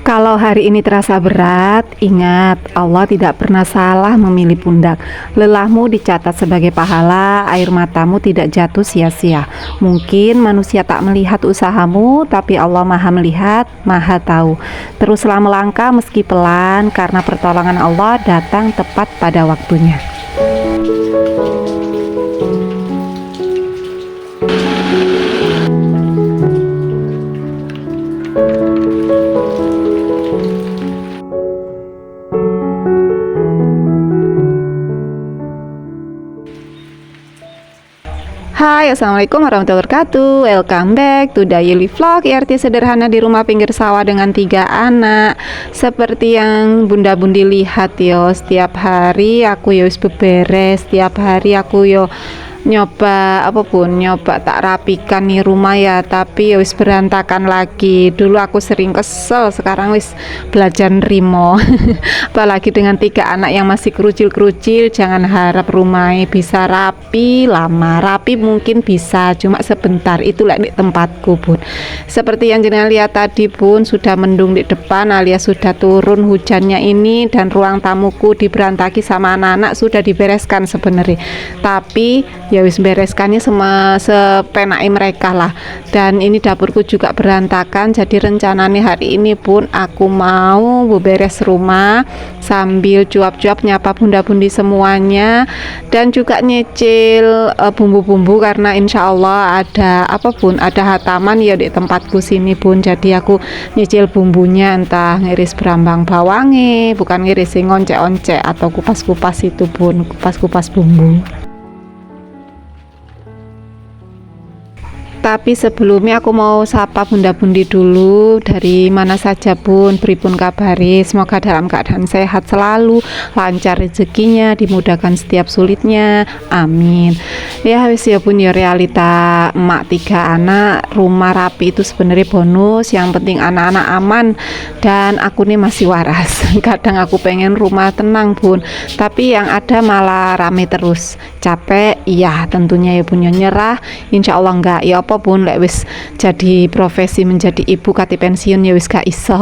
Kalau hari ini terasa berat, ingat Allah tidak pernah salah memilih pundak. Lelahmu dicatat sebagai pahala, air matamu tidak jatuh sia-sia. Mungkin manusia tak melihat usahamu, tapi Allah Maha melihat, Maha tahu. Teruslah melangkah meski pelan, karena pertolongan Allah datang tepat pada waktunya. Hai, assalamualaikum warahmatullahi wabarakatuh. Welcome back to daily vlog IRT sederhana di rumah pinggir sawah dengan 3 anak. Seperti yang bunda-bundi lihat yo, setiap hari aku yo beberes, setiap hari aku yo nyoba tak rapikan nih rumah ya, tapi ya wis berantakan lagi. Dulu aku sering kesel, sekarang wis belajar nerimo. Apalagi dengan 3 anak yang masih kerucil-kerucil, jangan harap rumahnya bisa rapi lama. Rapi mungkin bisa, cuma sebentar. Itulah di tempatku bun. Seperti yang jenengan lihat tadi bun, sudah mendung di depan alias sudah turun hujannya ini, dan ruang tamuku diberantaki sama anak-anak sudah dibereskan sebenarnya, tapi ya wis bereskannya sepenai mereka lah. Dan ini dapurku juga berantakan, jadi rencananya hari ini pun aku mau beberes rumah sambil cuap-cuap nyapa bunda-bundi semuanya, dan juga nyicil bumbu-bumbu karena insya Allah ada ada hataman ya di tempatku sini bun. Jadi aku nyicil bumbunya, entah ngiris berambang bawangnya, bukan ngiris ngoncek-oncek atau kupas-kupas itu bun, kupas-kupas bumbu. Tapi sebelumnya aku mau sapa bunda-bundi dulu. Dari mana saja bun, pripun kabari, semoga dalam keadaan sehat selalu, lancar rezekinya, dimudahkan setiap sulitnya, amin. Ya wis ya bun, ya realita emak 3 anak, rumah rapi itu sebenarnya bonus. Yang penting anak-anak aman dan aku nih masih waras. Kadang aku pengen rumah tenang bun, tapi yang ada malah rame terus. Capek iya tentunya ya bun, nyerah insya Allah enggak ya apa pun. Lek wis jadi profesi menjadi ibu kati pensiun ya wis gak iso.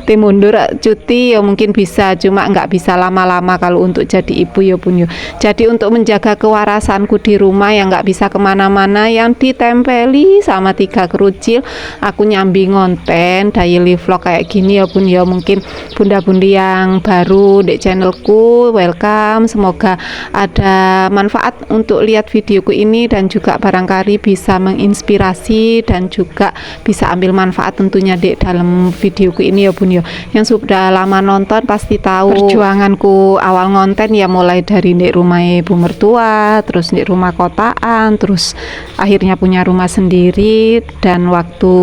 Tim mundur cuti ya mungkin bisa, cuma nggak bisa lama-lama kalau untuk jadi ibu ya pun. Jadi untuk menjaga kewarasanku di rumah yang nggak bisa kemana-mana, yang ditempeli sama 3 kerucil, aku nyambi ngonten daily vlog kayak gini ya pun ya. Mungkin bunda-bundi yang baru di channelku, welcome, semoga ada manfaat untuk lihat videoku ini, dan juga barangkali bisa menginspirasi dan juga bisa ambil manfaat tentunya di dalam videoku ini ya bun ya. Yang sudah lama nonton pasti tahu perjuanganku awal ngonten ya, mulai dari di rumah ibu mertua, terus di rumah kotaan, terus akhirnya punya rumah sendiri, dan waktu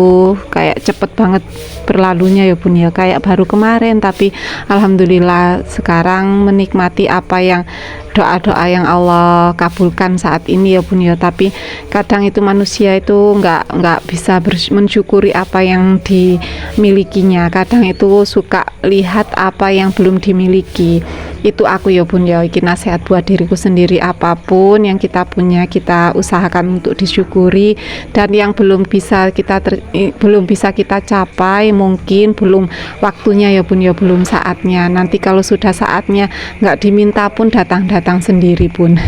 kayak cepet banget berlalunya ya bun ya, kayak baru kemarin. Tapi alhamdulillah sekarang menikmati apa yang doa-doa yang Allah kabulkan saat ini ya bun ya. Tapi kadang itu manusia itu nggak bisa mensyukuri apa yang dimilikinya. Kadang itu suka lihat apa yang belum dimiliki. Itu aku ya bun ya, ini nasihat buat diriku sendiri. Apapun yang kita punya kita usahakan untuk disyukuri, dan yang belum bisa kita capai mungkin belum waktunya ya bun ya, belum saatnya. Nanti kalau sudah saatnya nggak diminta pun datang sendiri bun.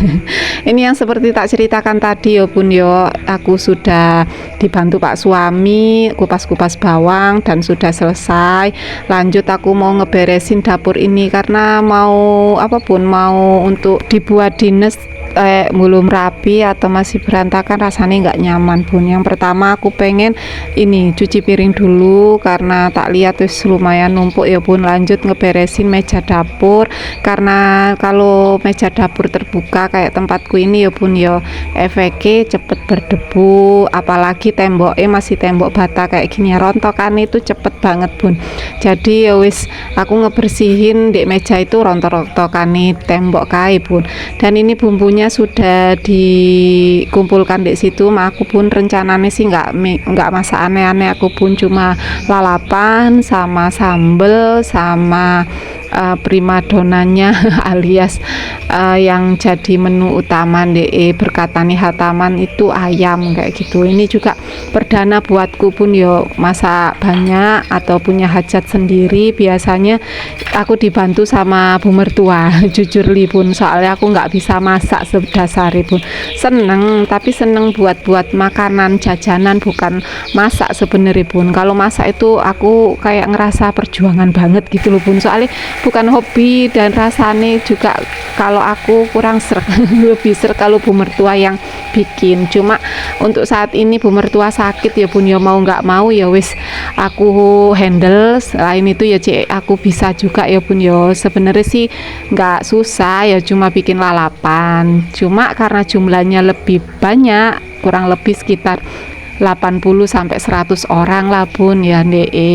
Ini yang seperti tak ceritakan tadi ya bun yo, aku sudah dibantu Pak suami kupas-kupas bawang dan sudah selesai. Lanjut aku mau ngeberesin dapur ini karena mau untuk dibuat dinas. Belum rapi atau masih berantakan, rasanya nggak nyaman bun. Yang pertama aku pengen ini cuci piring dulu karena tak lihat wis lumayan numpuk ya bun. Lanjut ngeberesin meja dapur, karena kalau meja dapur terbuka kayak tempatku ini ya bun ya, efeknya cepet berdebu. Apalagi temboknya masih tembok bata kayak gini ya, rontokan itu cepet banget bun. Jadi ya wis aku ngebersihin di meja itu rontok-rontokan nih tembok kai bun. Dan ini bumbunya sudah dikumpulkan di situ. Aku pun rencananya sih nggak masak aneh-aneh, aku pun cuma lalapan sama sambel sama primadonanya alias yang jadi menu utama berkatani hataman itu ayam kayak gitu. Ini juga perdana buatku pun yo masak banyak atau punya hajat sendiri. Biasanya aku dibantu sama bu mertua jujur li pun, soalnya aku nggak bisa masak sedasar pun. Seneng, tapi seneng buat makanan jajanan, bukan masak sebenarnya pun. Kalau masak itu aku kayak ngerasa perjuangan banget gitu loh pun, soalnya bukan hobi dan rasanya juga kalau aku kurang serk lebih serk kalau bu mertua yang bikin. Cuma untuk saat ini bu mertua sakit ya pun, ya mau nggak mau ya wis aku handle. Selain itu ya cek aku bisa juga ya pun, ya sebenarnya sih nggak susah ya, cuma bikin lalapan. Cuma karena jumlahnya lebih banyak, kurang lebih sekitar 80 sampai 100 orang lah bun ya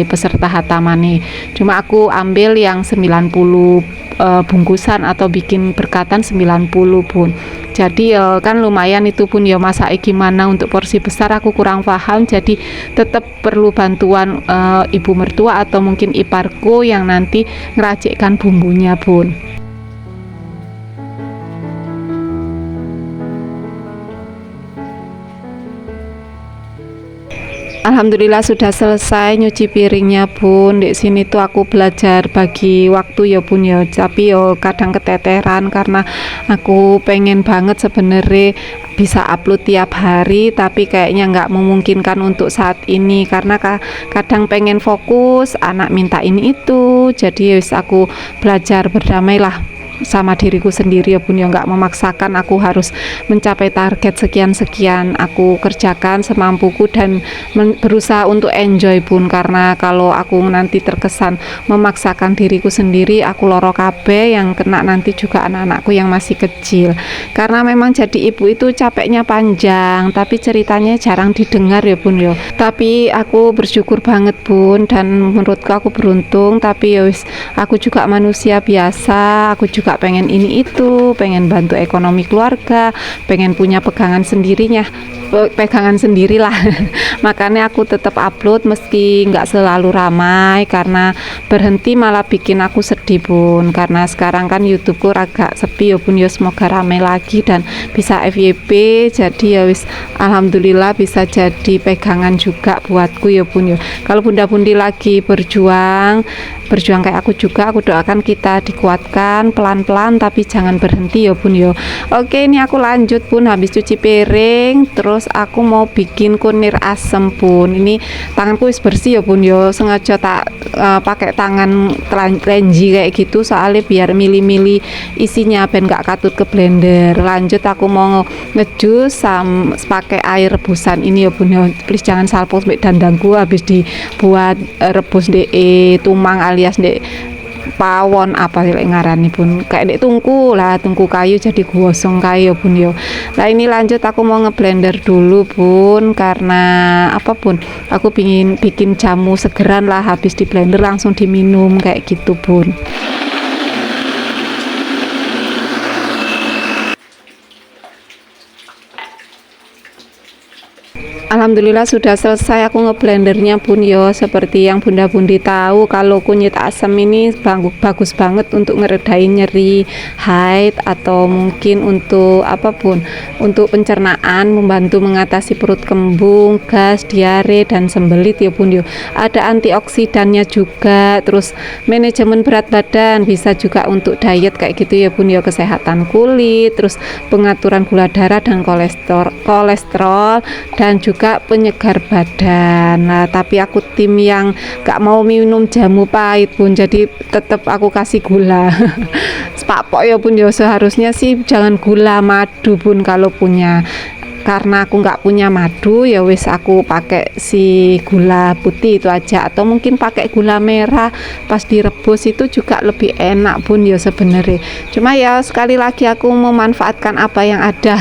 peserta hatamane. Cuma aku ambil yang 90 bungkusan atau bikin berkatan 90 bun. Jadi kan lumayan itu pun ya, masak gimana untuk porsi besar aku kurang paham, jadi tetap perlu bantuan ibu mertua atau mungkin iparku yang nanti ngeracikkan bumbunya bun. Alhamdulillah sudah selesai nyuci piringnya bun. Di sini tuh aku belajar bagi waktu ya bun ya, tapi yo kadang keteteran karena aku pengen banget sebenarnya bisa upload tiap hari, tapi kayaknya nggak memungkinkan untuk saat ini karena kadang pengen fokus, anak minta ini itu, jadi wis aku belajar berdamailah sama diriku sendiri ya bun ya, nggak memaksakan aku harus mencapai target sekian aku kerjakan semampuku dan berusaha untuk enjoy bun, karena kalau aku nanti terkesan memaksakan diriku sendiri, aku loro kabeh, yang kena nanti juga anak-anakku yang masih kecil. Karena memang jadi ibu itu capeknya panjang, tapi ceritanya jarang didengar ya bun ya. Tapi aku bersyukur banget bun, dan menurutku aku beruntung. Tapi ya wis, aku juga manusia biasa, aku juga pengen ini itu, pengen bantu ekonomi keluarga, pengen punya pegangan sendirilah. Makanya aku tetap upload meski nggak selalu ramai, karena berhenti malah bikin aku sedih bun, karena sekarang kan YouTubeku agak sepi ya bun ya. Semoga ramai lagi dan bisa FYP, jadi ya wis alhamdulillah bisa jadi pegangan juga buatku ya bun ya. Kalau bunda-bundi lagi berjuang kayak aku juga, aku doakan kita dikuatkan pelan-pelan tapi jangan berhenti ya bun ya. Oke, ini aku lanjut bun, habis cuci piring terus aku mau bikin kunir asem bun. Ini tanganku wis bersih ya bun ya, sengaja tak pakai tangan telanji kayak gitu soalnya biar mili-mili isinya ben gak katut ke blender. Lanjut aku mau ngejus pakai air rebusan ini ya bun ya. Please jangan salpo dandangku habis dibuat rebus tumang alias pawon apa sih ngarani pun, kayak tungku kayu jadi gosong kayu bun yo. Nah ini lanjut aku mau ngeblender dulu bun, karena apapun aku pingin bikin jamu segeran lah, habis di blender langsung diminum kayak gitu bun. Alhamdulillah sudah selesai aku ngeblendernya bun yo. Seperti yang bunda-bundi tahu, kalau kunyit asam ini bagus banget untuk ngeredain nyeri haid atau mungkin untuk apapun, untuk pencernaan, membantu mengatasi perut kembung, gas, diare dan sembelit ya bun yo. Ada antioksidannya juga, terus manajemen berat badan, bisa juga untuk diet kayak gitu ya bun yo, kesehatan kulit, terus pengaturan gula darah dan kolesterol dan juga penyegar badan. Nah tapi aku tim yang gak mau minum jamu pahit bun, jadi tetap aku kasih gula. Sepapok ya bun ya, seharusnya sih jangan gula, madu bun kalau punya. Karena aku nggak punya madu ya wis aku pakai si gula putih itu aja, atau mungkin pakai gula merah pas direbus itu juga lebih enak bun ya sebenarnya. Cuma ya sekali lagi aku memanfaatkan apa yang ada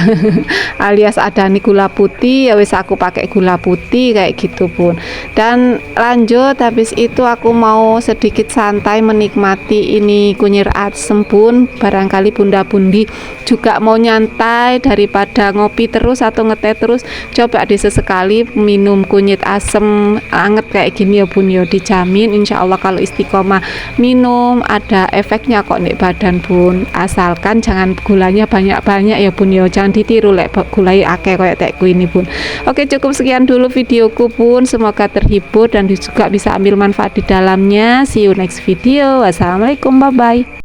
alias ada nih gula putih ya wis aku pakai gula putih kayak gitu bun. Dan lanjut habis itu aku mau sedikit santai menikmati ini kunyit asem bun. Barangkali bunda-bundi juga mau nyantai daripada ngopi terus atau atau ngeteh terus, coba deh sesekali minum kunyit asem anget kayak gini ya bun ya, dijamin insya Allah kalau istiqomah minum ada efeknya kok nek badan bun, asalkan jangan gulanya banyak-banyak ya bun ya, jangan ditiru lek gulai akeh kayak tekku ini bun. Oke, cukup sekian dulu videoku bun, semoga terhibur dan juga bisa ambil manfaat di dalamnya. See you next video. Wassalamualaikum, bye bye.